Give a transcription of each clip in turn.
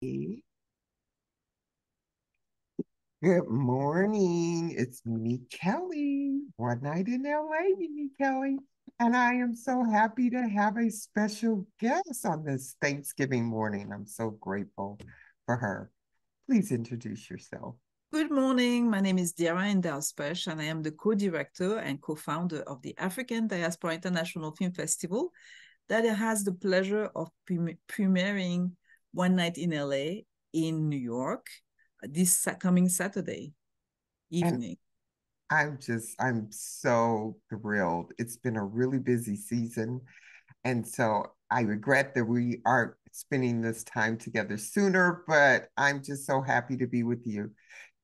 Good morning. It's Mimi Kelly. One night in LA, Mimi Kelly. And I am so happy to have a special guest on this Thanksgiving morning. I'm so grateful for her. Please introduce yourself. Good morning. My name is Diarah in Diaspora, and I am the co-director and co-founder of the African Diaspora International Film Festival that has the pleasure of premiering One Night in LA in New York this coming Saturday And evening. I'm so thrilled. It's been a really busy season. And so I regret that we aren't spending this time together sooner, but I'm just so happy to be with you.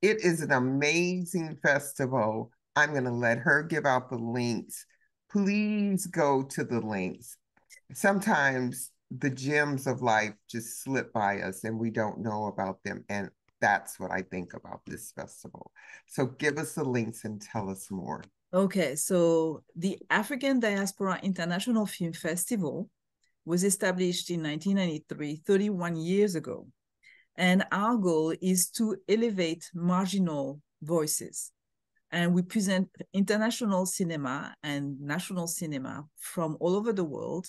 It is an amazing festival. I'm going to let her give out the links. Please go to the links. Sometimes the gems of life just slip by us and we don't know about them. And that's what I think about this festival. So give us the links and tell us more. Okay, so the African Diaspora International Film Festival was established in 1993, 31 years ago. And our goal is to elevate marginal voices. And we present international cinema and national cinema from all over the world,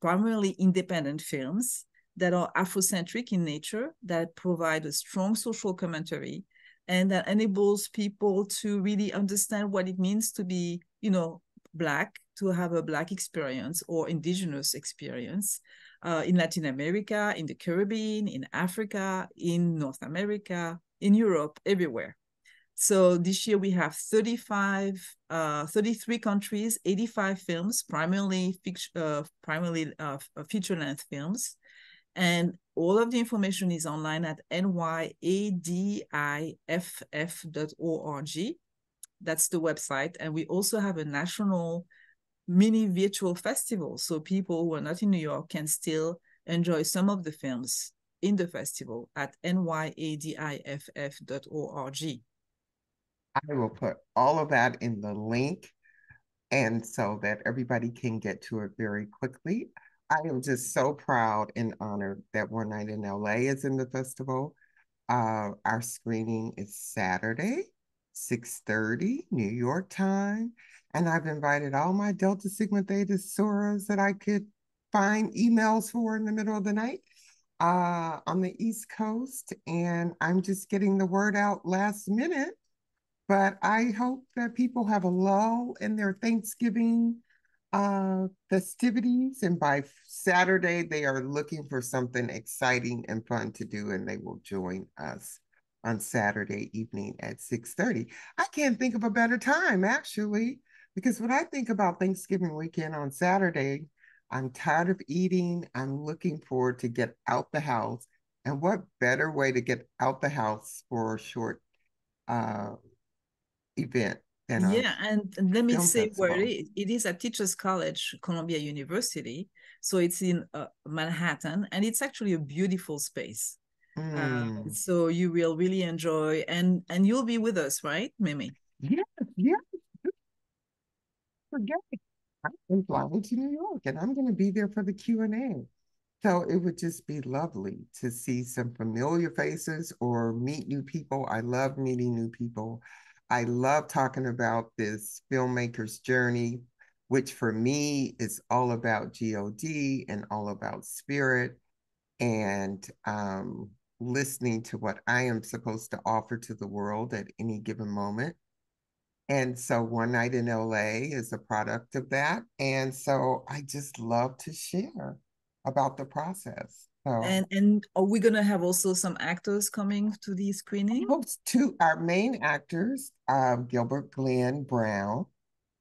primarily independent films that are Afrocentric in nature, that provide a strong social commentary, and that enables people to really understand what it means to be, Black, to have a Black experience or Indigenous experience in Latin America, in the Caribbean, in Africa, in North America, in Europe, everywhere. So this year we have 33 countries, 85 films, primarily feature-length films. And all of the information is online at nyadiff.org. That's the website. And we also have a national mini virtual festival. So people who are not in New York can still enjoy some of the films in the festival at nyadiff.org. I will put all of that in the link and so that everybody can get to it very quickly. I am just so proud and honored that One Night in LA is in the festival. Our screening is Saturday, 6:30 New York time. And I've invited all my Delta Sigma Theta Soras that I could find emails for in the middle of the night on the East Coast. And I'm just getting the word out last minute, but I hope that people have a lull in their Thanksgiving festivities. And by Saturday, they are looking for something exciting and fun to do, and they will join us on Saturday evening at 6:30. I can't think of a better time, actually, because when I think about Thanksgiving weekend on Saturday, I'm tired of eating. I'm looking forward to get out the house. And what better way to get out the house for a short uh, event than a Yeah, and let me film say where it festival? is. It is at Teachers College, Columbia University. So it's in Manhattan, and it's actually a beautiful space. Mm. So you will really enjoy, and you'll be with us, right, Mimi? Yes, yes, forget it. I'm flying to New York and I'm going to be there for the Q&A. So it would just be lovely to see some familiar faces or meet new people. I love meeting new people. I love talking about this filmmaker's journey, which for me is all about God and all about spirit and listening to what I am supposed to offer to the world at any given moment. And so One Night in LA is a product of that. And so I just love to share about the process. So And are we gonna have also some actors coming to the screening? host two our main actors, Gilbert Glenn Brown,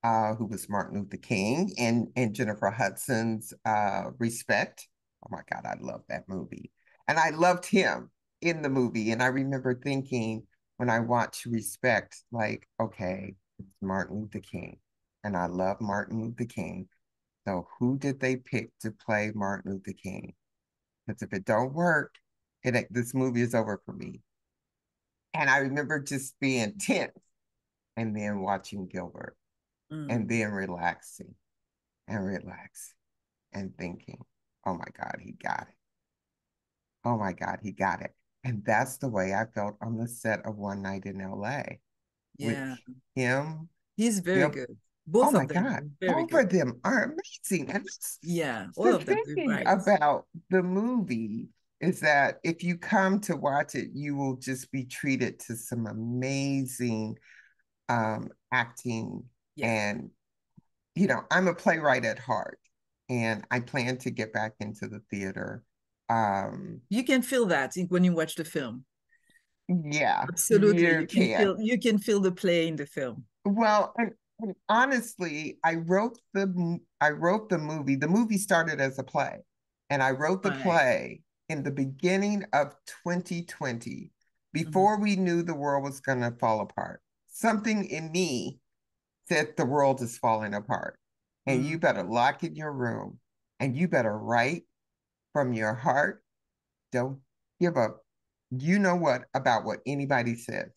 who was Martin Luther King, and Jennifer Hudson's Respect. Oh my God, I love that movie. And I loved him in the movie. And I remember thinking when I watched Respect, like, okay, it's Martin Luther King. And I love Martin Luther King. So who did they pick to play Martin Luther King? Because if it don't work, this movie is over for me. And I remember just being tense and then watching Gilbert and Mm. then relaxing and relaxing and thinking, oh my God, he got it. Oh my God, he got it. And that's the way I felt on the set of One Night in LA with Yeah, him. he's very Bill, good. oh Both my of them God, are very both good. of them are amazing. And that's Yeah, all the of them. You're thing right. about the movie is that if you come to watch it, you will just be treated to some amazing acting. Yeah. And, I'm a playwright at heart, and I plan to get back into the theater. Um, You can feel that when you watch the film. yeah, Absolutely. you can. You can feel the play in the film. Well, and honestly, I wrote the movie. The movie started as a play, and I wrote the Right. play in the beginning of 2020, Mhm. before we knew the world was going to fall apart. Something in me said the world is falling apart, and you Mhm. better lock in your room, and you better write from your heart. Don't give up. You know what about what anybody says.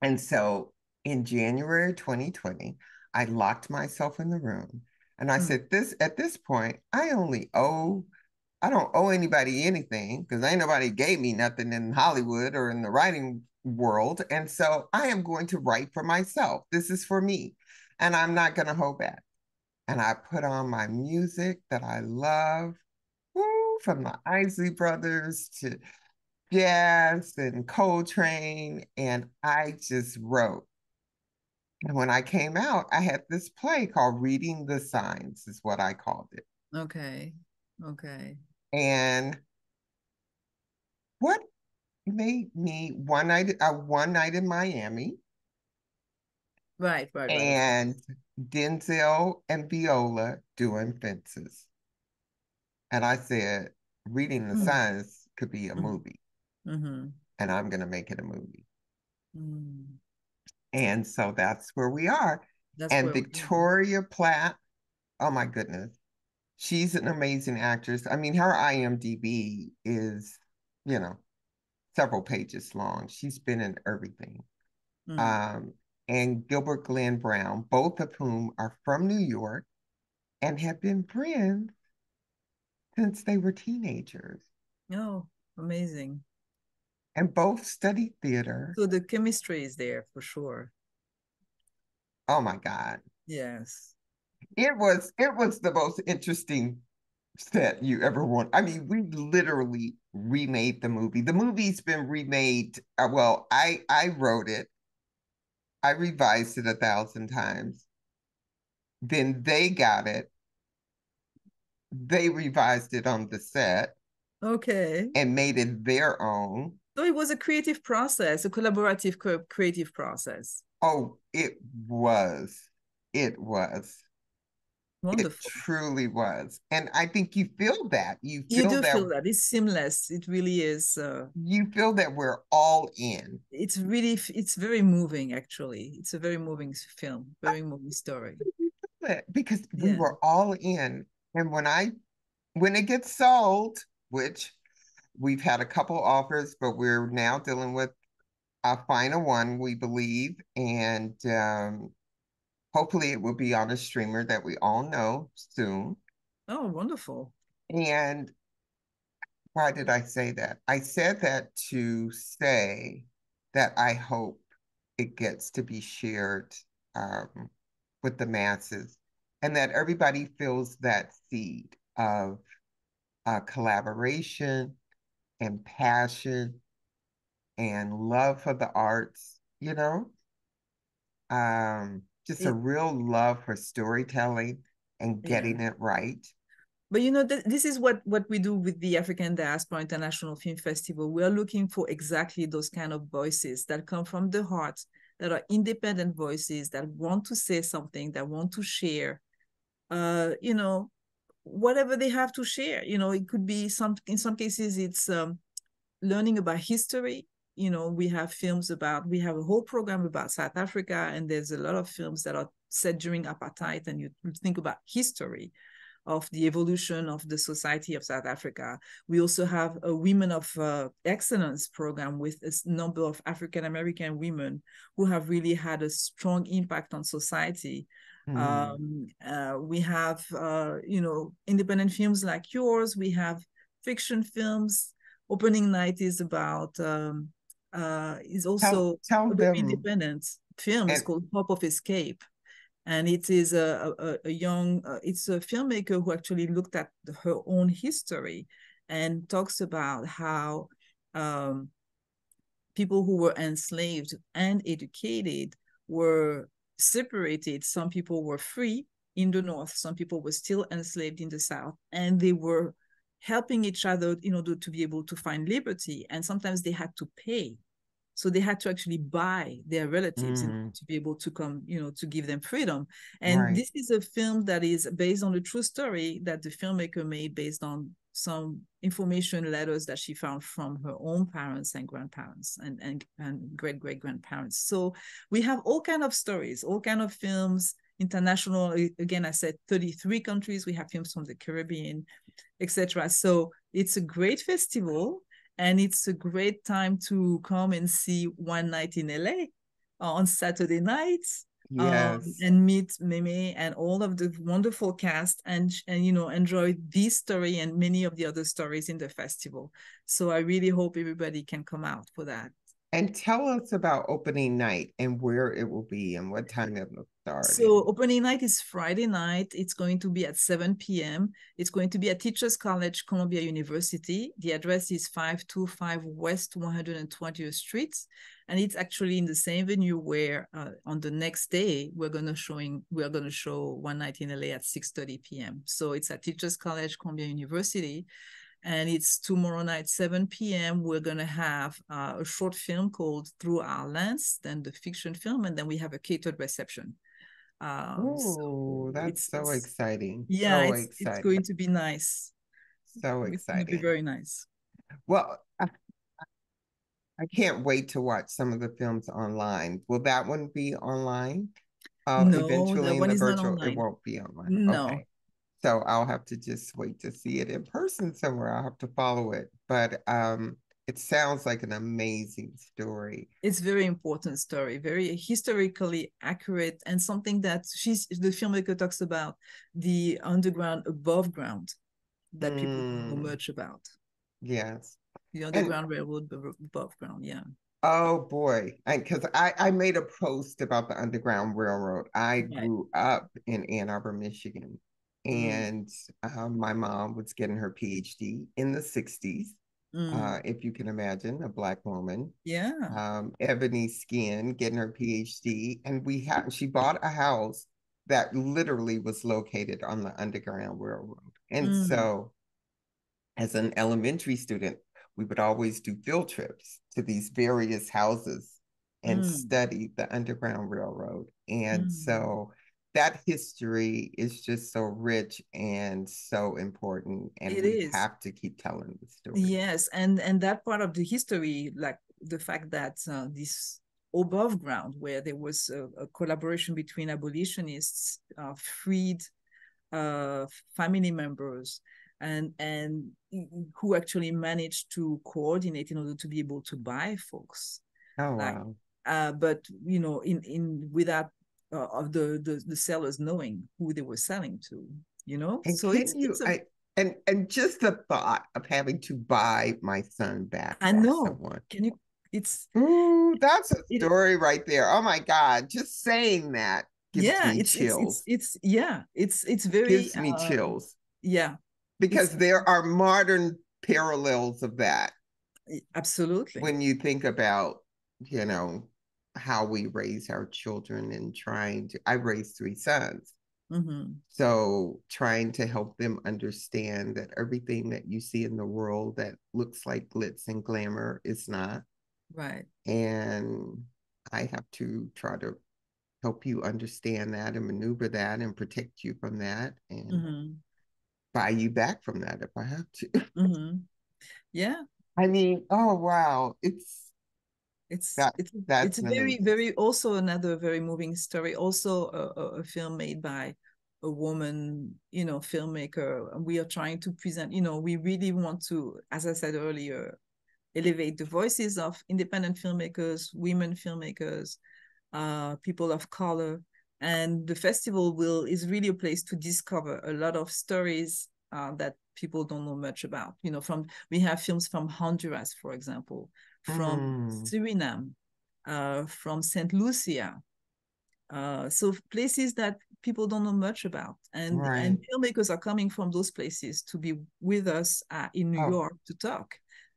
And so in January 2020, I locked myself in the room and I Mhm. said, this at this point, I don't owe anybody anything because ain't nobody gave me nothing in Hollywood or in the writing world. And so I am going to write for myself. This is for me. And I'm not going to hold back. And I put on my music that I love, woo, from the Isley Brothers to jazz and Coltrane. And I just wrote. And when I came out, I had this play called Reading the Signs, is what I called it. Okay. Okay. And what made me one night in Miami, Right, right, right, of and course. Denzel and Viola doing fences. And I said, Reading the Mm. Signs could be a Mm. movie, Mm-hmm. and I'm going to make it a movie. Mm. And so that's where we are. That's And where we are. Victoria Platt, oh my goodness, she's an amazing actress. I mean, her IMDb is, you know, several pages long. She's been in everything. Mm. Um, and Gilbert Glenn Brown, both of whom are from New York and have been friends since they were teenagers, Oh, amazing. and both studied theater. So the chemistry is there for sure. Oh my God. Yes. It was the most interesting set you ever want. I mean, we literally remade the movie. The movie's been remade. Well, I wrote it. I revised it 1,000 times. Then they got it. They revised it on the set Okay. and made it their own. So it was a creative process, a collaborative creative process. Oh, it was. It was. It Wonderful. truly was. And I think you feel that. You You feel do that feel that it's seamless. It really is. we're all in. It's very moving, actually. It's a very moving film, very moving story. Because we Yeah. were all in. And when it gets sold, which we've had a couple offers, but we're now dealing with a final one, we believe, and hopefully it will be on a streamer that we all know soon. Oh, wonderful. And why did I say that? I said that to say that I hope it gets to be shared um, with the masses, and that everybody feels that seed of collaboration and passion and love for the arts, just a It, real love for storytelling and yeah. getting it right. But this is what we do with the African Diaspora International Film Festival. We are looking for exactly those kind of voices that come from the heart, that are independent voices that want to say something, that want to share, you know, whatever they have to share. It could be in some cases it's learning about history. We have we have a whole program about South Africa, and there's a lot of films that are set during apartheid, and you think about history of the evolution of the society of South Africa. We also have a Women of Excellence program with a number of African American women who have really had a strong impact on society. Mm. We have, independent films like yours. We have fiction films. Opening night is about is Tell also tell a very them independent film. It's and called Hope of Escape, and it is a young it's a filmmaker who actually looked at her own history and talks about how um, people who were enslaved and educated were separated. Some people were free in the North, some people were still enslaved in the South, and they were helping each other in order to be able to find liberty. And sometimes they had to pay. So they had to actually buy their relatives in order mm, to be able to come, to give them freedom. And right. this is a film that is based on a true story that the filmmaker made based on some information letters that she found from her own parents and grandparents and great great grandparents. So we have all kind of stories, all kind of films, international. Again, I said 33 countries. We have films from the Caribbean, etc. So it's a great festival, and it's a great time to come and see One Night in LA on Saturday nights, Yes. and meet Meme and all of the wonderful cast, and enjoy this story and many of the other stories in the festival. So I really hope everybody can come out for that. And tell us about opening night and where it will be and what time it will start. So opening night is Friday night. It's going to be at 7 p.m. It's going to be at Teachers College, Columbia University. The address is 525 West 120th Street. And it's actually in the same venue where on the next day we're gonna show One Night in LA at 6:30 p.m. So it's at Teachers College, Columbia University. And it's tomorrow night, 7 p.m. We're going to have a short film called Through Our Lens, then the fiction film, and then we have a catered reception. So Oh, that's so exciting. yeah, So it's exciting. going to be nice. So It's going to be exciting. very nice. Well, I can't wait to watch some of the films online. Will that one be online? No, that Eventually in one the is not virtual, it online. won't be online. No, Okay. So I'll have to just wait to see it in person somewhere. I'll have to follow it. But it sounds like an amazing story. it's very important story, very historically accurate, and something that the filmmaker talks about the underground above ground that people don't know Mm, much about. yes. The And Underground Railroad above ground. Yeah. oh boy, because I made a post about the Underground Railroad. I Right. grew up in Ann Arbor, Michigan, Mm, and my mom was getting her PhD in the 60s. mm. If you can imagine, a Black woman, Yeah. ebony skin, getting her PhD. And she bought a house that literally was located on the Underground Railroad. And Mm, so as an elementary student, we would always do field trips to these various houses and mm, study the Underground Railroad. And mm. so that history is just so rich and so important. And It we is. have to keep telling the stories. Yes, and that part of the history, like the fact that this above ground, where there was a collaboration between abolitionists, freed uh, family members, and who actually managed to coordinate in order to be able to buy folks. Oh, Like, wow. but in without of the sellers knowing who they were selling to. And So can it's you, a. and just the thought of having to buy my son back I off know. someone. Can you? It's Ooh, that's a it. story right there. Oh my God. Just saying that gives Yeah, me chills. it's very Gives me chills yeah, it's because there are modern parallels of that absolutely. when you think about, you know, how we raise our children and trying to, I raised three sons. Mm-hmm. So trying to help them understand that everything that you see in the world that looks like glitz and glamour is not. Right. And I have to try to help you understand that and maneuver that and protect you from that and Mm-hmm. buy you back from that if I have to. Mm-hmm. Yeah, I mean, oh wow, it's that it's it's that's a an very amazing. very also another very moving story. Also a film made by a woman, filmmaker. And we are trying to present. We really want to, as I said earlier, elevate the voices of independent filmmakers, women filmmakers, people of color. And the festival will is really a place to discover a lot of stories that people don't know much about. We have films from Honduras, for example, from Mm, Suriname, from St. Lucia. So places that people don't know much about, and right. filmmakers are coming from those places to be with us in New Oh, York to talk,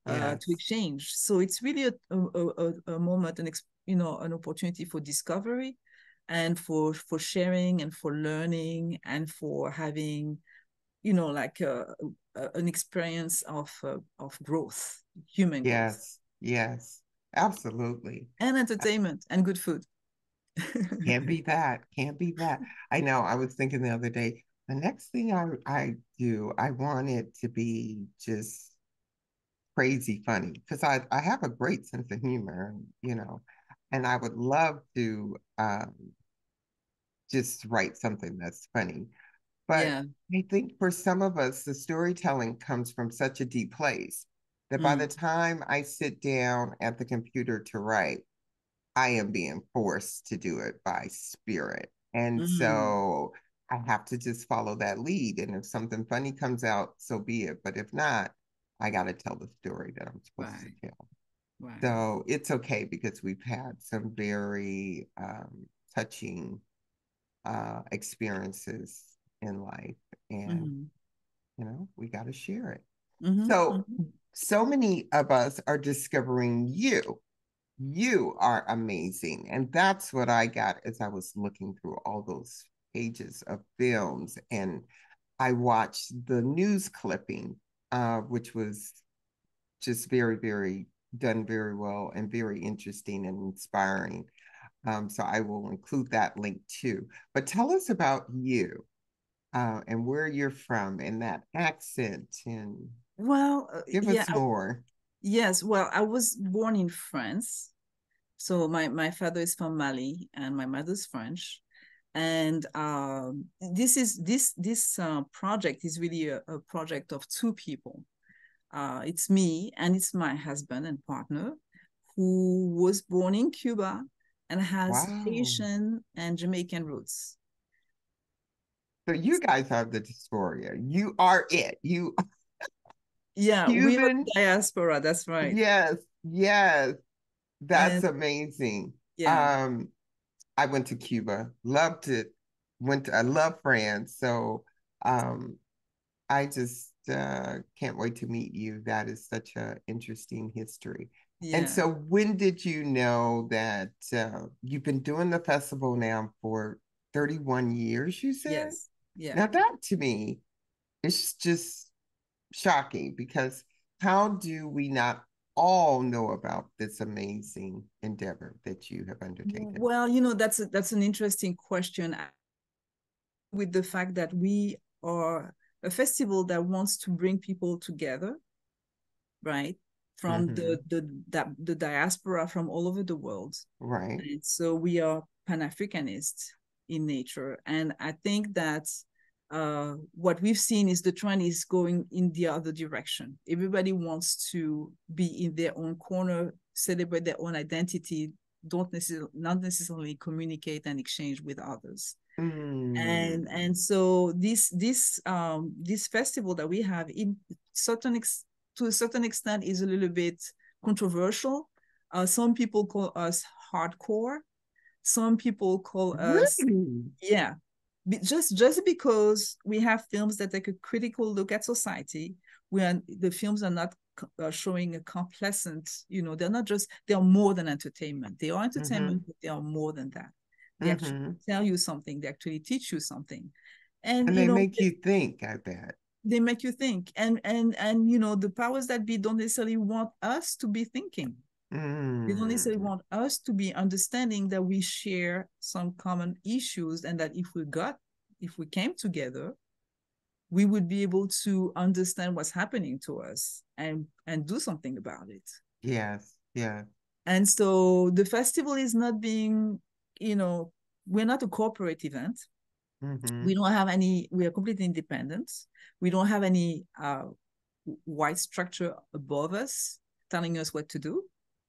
to yes. exchange. So it's really a moment, an opportunity for discovery, and for sharing, and for learning, and for having like an experience of growth, human growth, Yes. Yes. Absolutely. and Uh, entertainment and good food. Can't be that. Can't be that. I know. I was thinking the other day, the next thing I do, I want it to be just crazy funny because I have a great sense of humor, and I would love to just write something that's funny. But Yeah. I think for some of us, the storytelling comes from such a deep place that by the Mm. time I sit down at the computer to write, I am being forced to do it by spirit. And Mm. so I have to just follow that lead. And if something funny comes out, so be it. But if not, I got to tell the story that I'm supposed to Right. tell. Right. So it's okay because we've had some very touching experiences in life. And, Mm-hmm. we got to share it. Mm-hmm. So, Mm-hmm. so many of us are discovering you. You are amazing. And that's what I got as I was looking through all those pages of films. And I watched the news clipping, which was just very, very done very well and very interesting and inspiring. So I will include that link too. But tell us about you and where you're from and that accent and Well, give yeah, us more. yes. Well, I was born in France. So my father is from Mali and my mother's French. And this project is really a project of two people. It's me and it's my husband and partner who was born in Cuba and has Wow. Haitian and Jamaican roots. So you guys are the dysphoria. You are it. You Yeah, we are Cuban. diaspora. That's right. Yes, yes. And That's amazing. yeah, Um, I went to Cuba, loved it. I love France. So um I just can't wait to meet you. That is such an interesting history. And yeah, so, when did you know that you've been doing the festival now for 31 years, you said? yes, yeah. Now, that to me is just shocking because how do we not all know about this amazing endeavor that you have undertaken? Well, that's an interesting question. With the fact that we are a festival that wants to bring people together, right? From Mm-hmm. the diaspora from all over the world. Right. And so we are Pan-Africanist in nature. And I think that what we've seen is the trend is going in the other direction. Everybody wants to be in their own corner, celebrate their own identity, not necessarily communicate and exchange with others. And Mm. so this festival that we have in certain to a certain extent is a little bit controversial. Some people call us hardcore. Some people call us, Really? yeah, just because we have films that take a critical look at society, when the films are not showing a complacent, they're more than entertainment. They are Mm-hmm. entertainment, but they are more than that. They actually Mm-hmm. tell you something. They actually teach you something, and And they make you think, I bet. they make you think. And the powers that be don't necessarily want us to be thinking. They don't necessarily Mm. want us to be understanding that we share some common issues, and that if we came together, we would be able to understand what's happening to us and do something about it. Yes, yes. And so the festival is not being, you know, we're not a corporate event. Mm-hmm. We don't have any, we are completely independent. We don't have any white structure above us telling us what to do.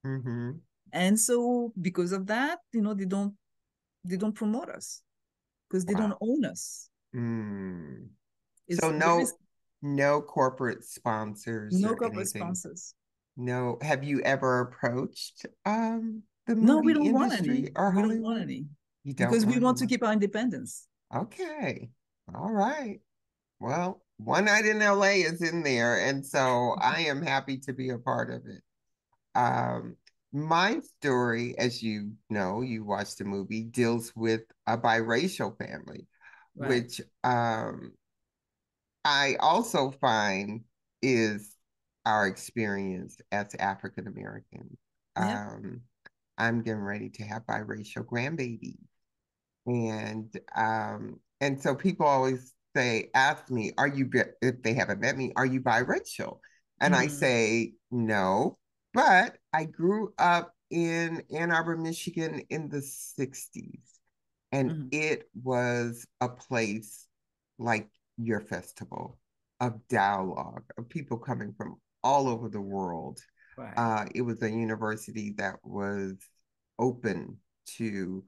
Mm-hmm. And so because of that, they don't promote us because they don't Wow. own us. Mm. It's So very, no, No corporate sponsors No or corporate anything. sponsors. No. Have you ever approached the No, we movie don't want any. industry or We don't want Hollywood? any You don't because we want want to anyone. keep our independence. Okay. All right. Well, One Night in LA is in there, and so I am happy to be a part of it. Um, my story, as you know, you watched the movie, deals with a biracial family, Right. which I also find is our experience as African Americans. Yep. Um, I'm getting ready to have biracial grandbabies. And so people always say, ask me, if they haven't met me, are you biracial? And I Mm-hmm. say, no, but I grew up in Ann Arbor, Michigan in the 60s. And Mm-hmm. it was a place like your festival of dialogue, of people coming from all over the world. Right. It was a university that was open to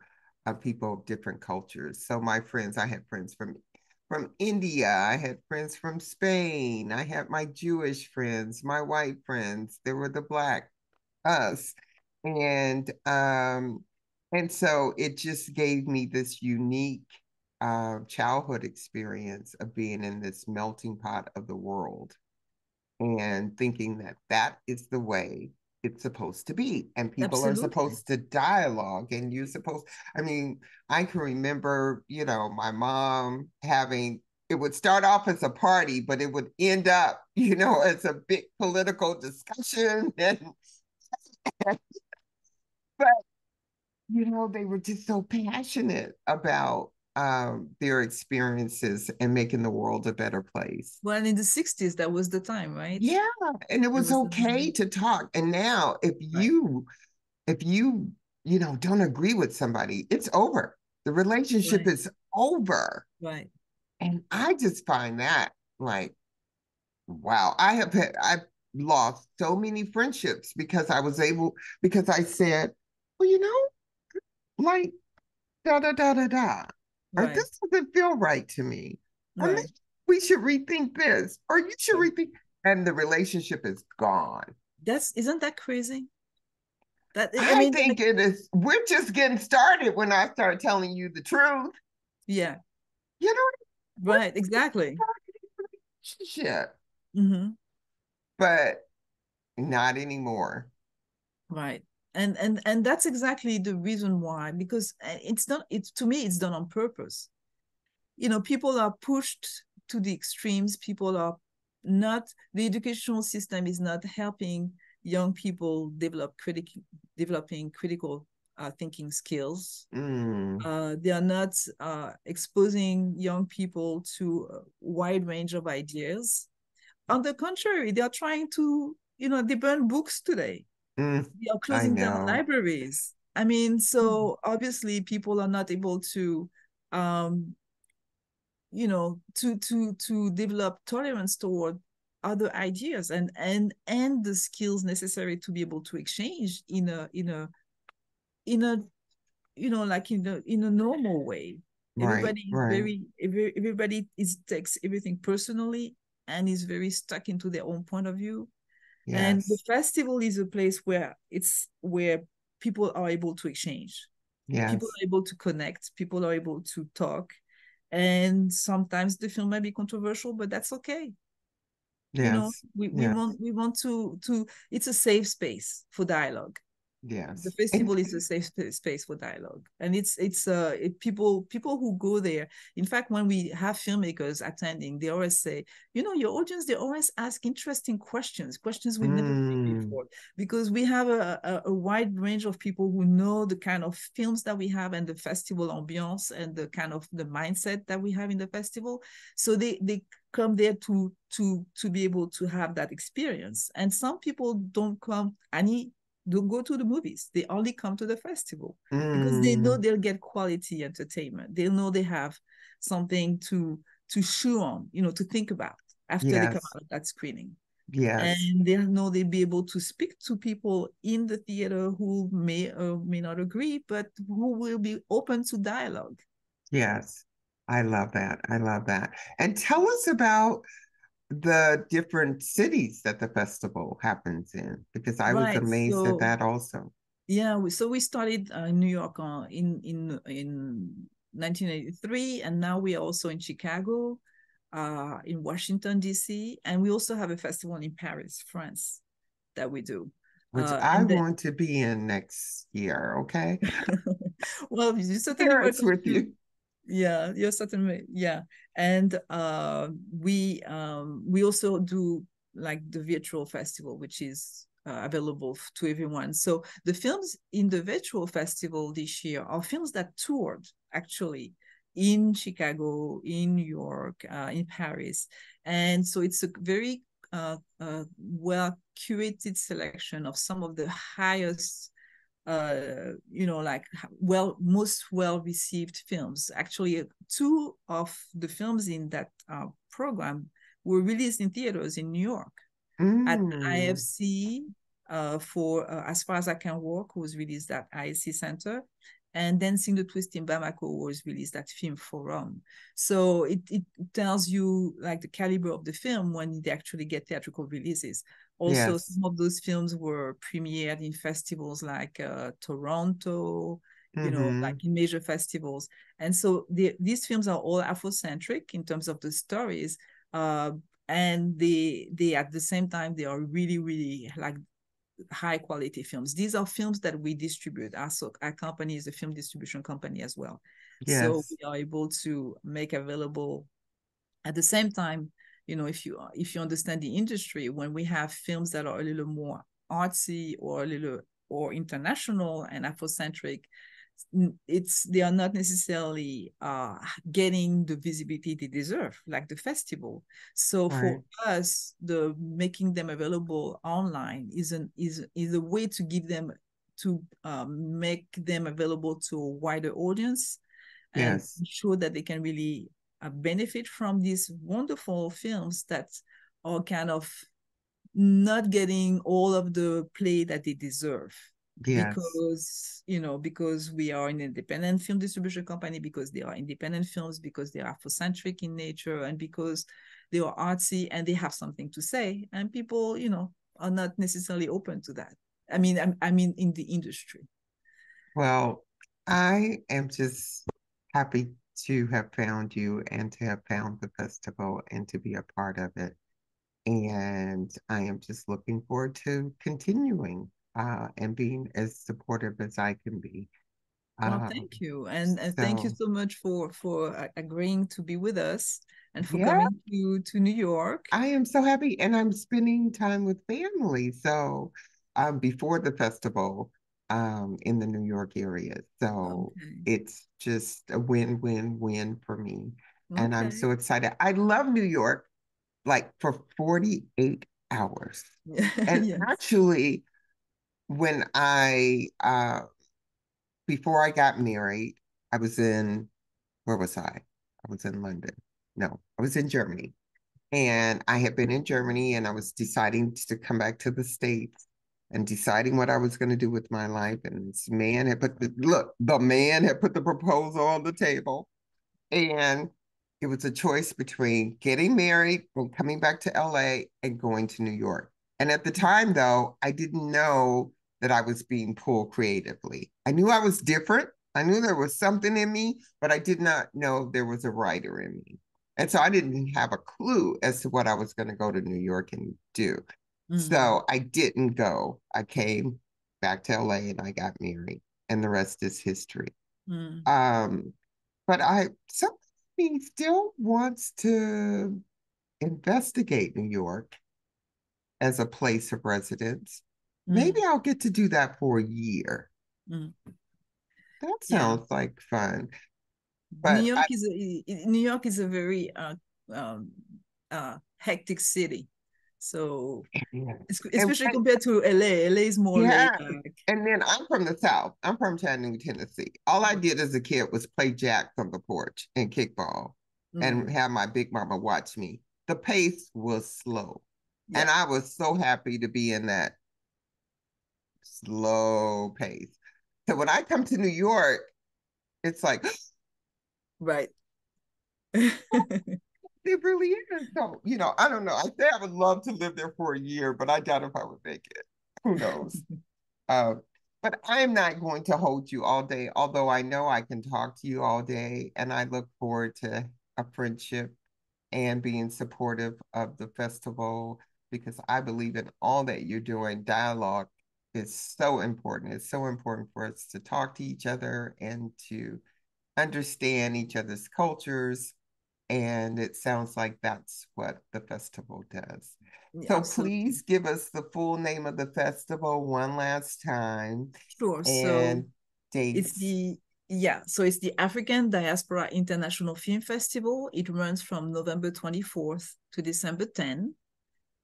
people of different cultures. So my friends, I had friends from India, I had friends from Spain, I had my Jewish friends, my white friends, there were the black us. And and so it just gave me this unique childhood experience of being in this melting pot of the world and thinking that that is the way it's supposed to be. And people are Absolutely. supposed to dialogue, and you're supposed, I mean, I can remember, my mom having, it would start off as a party, but it would end up, as a big political discussion. But, they were just so passionate about their experiences and making the world a better place. Well, in the 60s, that was the time, right? Yeah, and it It was was the okay time. to talk. And now Right. if you, don't agree with somebody, it's over. The relationship Right. is over. Right. And I just find that like, wow, I've lost so many friendships because I said, well, like da da da da da, or Right. this doesn't feel right to me, or maybe Right. we should rethink this, or you should Right. rethink, and the relationship is gone. That's isn't that crazy? That I I mean, think like, it is. We're just getting started when I start telling you the truth. yeah. You know, we're Right. Exactly. starting a relationship, Mm-hmm. but not anymore. Right. And that's exactly the reason why, because it's not, it's to me, it's done on purpose. People are pushed to the extremes. People are not, the educational system is not helping young people developing critical thinking skills. Mm, They are not exposing young people to a wide range of ideas. On the contrary, they are trying to, they burn books today. mm, They are I closing down know. libraries. I mean, so obviously people are not able to um, to develop tolerance toward other ideas and the skills necessary to be able to exchange in a like in a normal way. Right, Everybody is right. everybody is takes everything personally and is very stuck into their own point of view. And the Yes, festival is a place where people are able to exchange, people yes, are able to connect, people are able to talk. And sometimes the film might be controversial, but that's okay. yes, We yes, want to it's a safe space for dialogue. The yes. And festival is a safe space for dialogue, and people who go there. In fact, when we have filmmakers attending, they always say, your audience, they always ask interesting questions we've never seen mm, before, because we have a wide range of people who know the kind of films that we have and the festival ambiance and the kind of the mindset that we have in the festival. So they come there to be able to have that experience. And some people don't go to the movies. They only come to the festival because they know mm, they'll get quality entertainment. They know they have something to chew on, to think about after they come yes, out of that screening. yes, And they know they'll be able to speak to people in the theater who may or may not agree, but who will be open to dialogue. yes. I love that. I love that. And tell us about the different cities that the festival happens in, because I was Right. amazed at So that also. yeah, we started in New York in 1983, and now we are also in Chicago, in Washington D.C., and we also have a festival in Paris, France, that we do. Which I And then, want to be in next year, okay? well, you're certainly Paris welcome with to. you. Yeah, you're certainly, yeah. And we also do like the virtual festival, which is available to everyone. So the films in the virtual festival this year are films that toured actually in Chicago, in New York, in Paris. And so it's a very well curated selection of some of the highest like most well received films. Actually, two of the films in that program were released in theaters in New York at Mm, IFC for As Far as I Can Walk was released at IFC Center, and Dancing the Twist in Bamako was released at Film Forum. So it tells you like the caliber of the film when they actually get theatrical releases. Also, yes. some of those films were premiered in festivals like Toronto, like Mm-hmm. in major festivals. And so these films are all Afrocentric in terms of the stories, uh, and they at the same time they are really really like high quality films. These are films that we distribute. Our company is a film distribution company as well, so Yes. we are able to make available at the same time. If you understand the industry, when we have films that are a little more artsy or a little or international and Afrocentric, they are not necessarily getting the visibility they deserve, like the festival. So for Right. us, the making them available online is a way to give them to make them available to a wider audience and Yes. ensure that they can really benefit from these wonderful films that are kind of not getting all of the play that they deserve Yes. because we are an independent film distribution company, because they are independent films, because they are Afrocentric in nature, and because they are artsy and they have something to say, and people are not necessarily open to that. I mean in the industry. Well, I am just happy to have found you and to have found the festival and to be a part of it. And I am just looking forward to continuing and being as supportive as I can be. Well, Um, thank you, and thank you so so much for agreeing to be with us and for yeah, coming to New York. I am so happy, and I'm spending time with family. So before the festival in the New York area. So Okay, it's just a win-win-win for me. And I'm okay, so excited. I love New York like for 48 hours. And yes. actually, when before I got married, I was in, where was I? I was in London. No, I was in Germany. And I had been in Germany and I was deciding to come back to the States and deciding what I was going to do with my life. And this man had the man had put the proposal on the table. And it was a choice between getting married and coming back to LA and going to New York. And at the time, though, I didn't know that I was being pulled creatively. I knew I was different. I knew there was something in me, but I did not know there was a writer in me. And so I didn't have a clue as to what I was going to go to New York and do. Mm, So I didn't go. I came back to LA and I got married, and the rest is history. mm, Um, but something in me still wants to investigate New York as a place of residence. Maybe mm, I'll get to do that for a year. mm. That Yeah, sounds like fun. New But York is New York is a very um, hectic city, so yeah. especially And compared to LA. LA is more laid yeah, back. and then I'm from the South. I'm from Chattanooga, Tennessee. All I did as a kid was play jack from the porch and kickball and Mm, have my big mama watch me. The pace was slow. And yeah, I was so happy to be in that slow pace. So when I come to New York, it's like, right. It really is. So, I don't know. I say I would love to live there for a year, but I doubt if I would make it. Who knows? Uh, but I'm not going to hold you all day, although I know I can talk to you all day, and I look forward to a friendship and being supportive of the festival because I believe in all that you're doing. Dialogue is so important. It's so important for us to talk to each other and to understand each other's cultures. And it sounds like that's what the festival does. Yeah, So absolutely. please give us the full name of the festival one last time Sure. So and it's dates. the yeah, so it's the African Diaspora International Film Festival. It runs from November 24th to December 10th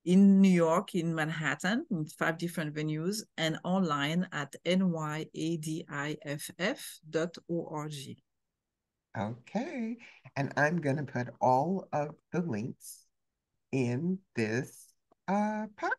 in New York, in Manhattan, in 5 different venues, and online at nyadiff.org. Okay. And I'm going to put all of the links in this podcast.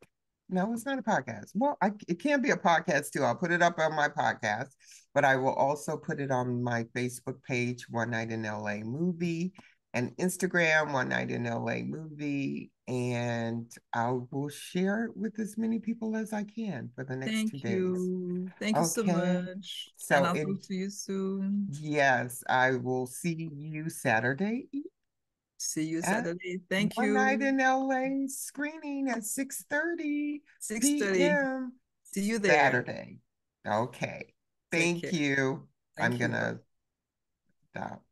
No, it's not a podcast. Well, it can be a podcast too. I'll put it up on my podcast, but I will also put it on my Facebook page, One Night in LA Movie, and Instagram, One Night in LA Movie. And I will share it with as many people as I can for the next 2 days. Thank you so Okay. much, and So, I'll talk to you soon. yes, I will see you Saturday See you at Saturday. Thank One Night you. in LA screening at 6:30 6:30. p.m. See you there. Saturday. Okay. Take Thank care. you. I'm Thank you. Bye. gonna stop.